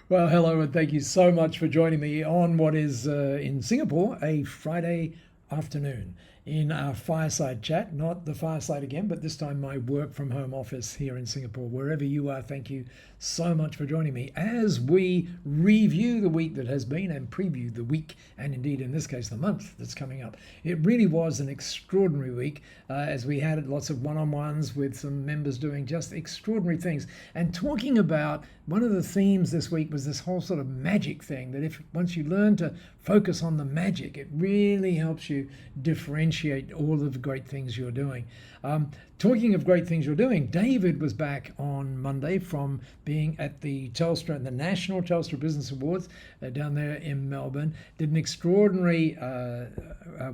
Well, hello, and thank you so much for joining me on what is in Singapore a Friday afternoon in our fireside chat. Not the fireside again, but this time my work from home office here in Singapore. Wherever you are, thank you so much for joining me as we review the week that has been and preview the week, and indeed in this case the month that's coming up. It really was an extraordinary week as we had lots of one-on-ones with some members doing just extraordinary things and talking about one of the themes this week was this whole sort of magic thing, that if once you learn to focus on the magic, it really helps you differentiate all of the great things you're doing. Talking of great things you're doing, David was back on Monday from being at the Telstra, the National Telstra Business Awards down there in Melbourne. Did an extraordinary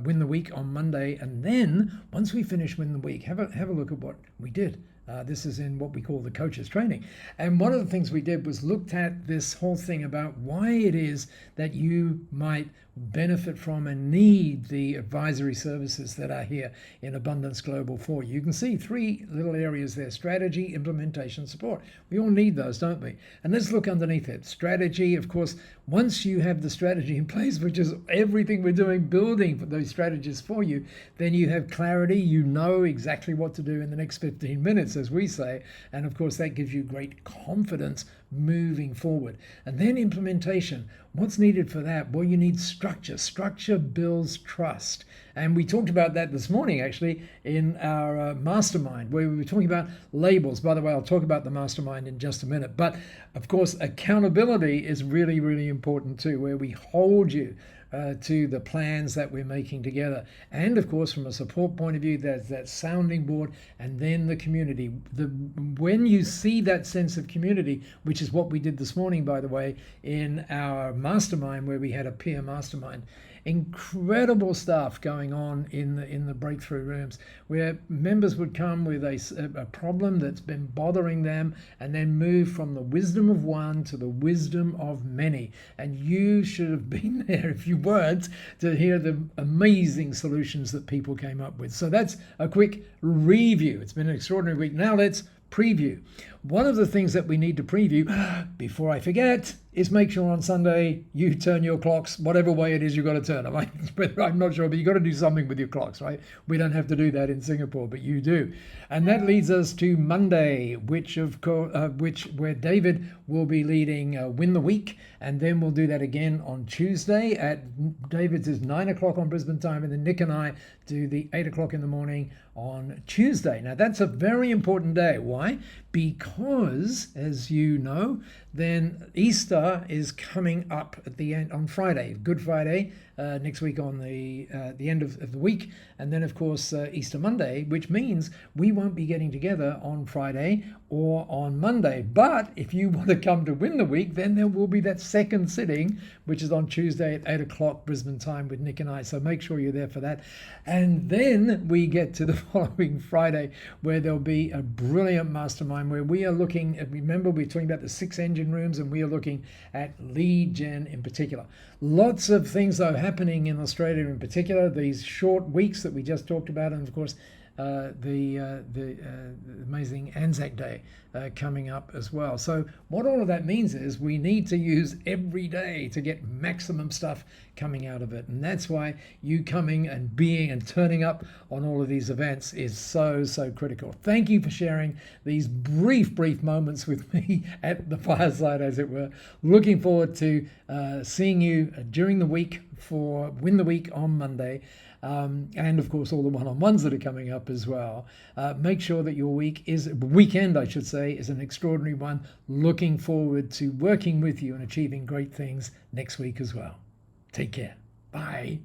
Win the Week on Monday, and then once we finish Win the Week, have a look at what we did. This is in what we call the coaches training. And one of the things we did was looked at this whole thing about why it is that you might benefit from and need the advisory services that are here in Abundance Global for you. You can see three little areas there: strategy, implementation, support. We all need those, don't we? And let's look underneath it. Strategy, of course, once you have the strategy in place, which is everything we're doing, building for those strategies for you, then you have clarity. You know exactly what to do in the next 15 minutes, as we say. And of course, that gives you great confidence moving forward. And then implementation. What's needed for that? Well, you need structure. Structure builds trust. And we talked about that this morning, actually, in our mastermind, where we were talking about labels. By the way, I'll talk about the mastermind in just a minute. But of course, accountability is really, really important too, where we hold you to the plans that we're making together. And of course, from a support point of view, there's that sounding board, and then the community. When you see that sense of community, which is what we did this morning, by the way, in our mastermind, where we had a peer mastermind, incredible stuff going on in the breakthrough rooms, where members would come with a problem that's been bothering them and then move from the wisdom of one to the wisdom of many. And you should have been there, if you weren't, to hear the amazing solutions that people came up with. So that's a quick review. It's been an extraordinary week. Now let's preview. One of the things that we need to preview, before I forget, is make sure on Sunday you turn your clocks whatever way it is you've got to turn them. I'm not sure, but you've got to do something with your clocks, right? We don't have to do that in Singapore, but you do. And that leads us to Monday, which where David will be leading Win the Week, and then we'll do that again on Tuesday. At David's is 9 o'clock on Brisbane time, and then Nick and I do the 8 o'clock in the morning on Tuesday. Now that's a very important day. Why? Because, as you know, then Easter is coming up at the end on Friday, Good Friday, next week on the end of the week, and then of course Easter Monday, which means we won't be getting together on Friday or on Monday. But if you want to come to Win the Week, then there will be that second sitting, which is on Tuesday at 8 o'clock Brisbane time with Nick and I. So make sure you're there for that. And then we get to the following Friday, where there'll be a brilliant mastermind where we are looking at, remember we're talking about the 6 engine rooms, and we are looking at lead gen in particular. Lots of things though happening in Australia in particular, these short weeks that we just talked about, and of course the amazing Anzac Day coming up as well. So what all of that means is we need to use every day to get maximum stuff coming out of it. And that's why you coming and being and turning up on all of these events is so, so critical. Thank you for sharing these brief moments with me at the fireside, as it were. Looking forward to seeing you during the week for Win the Week on Monday. And of course all the one-on-ones that are coming up as well. Make sure that your weekend, I should say, is an extraordinary one. Looking forward to working with you and achieving great things next week as well. Take care. Bye.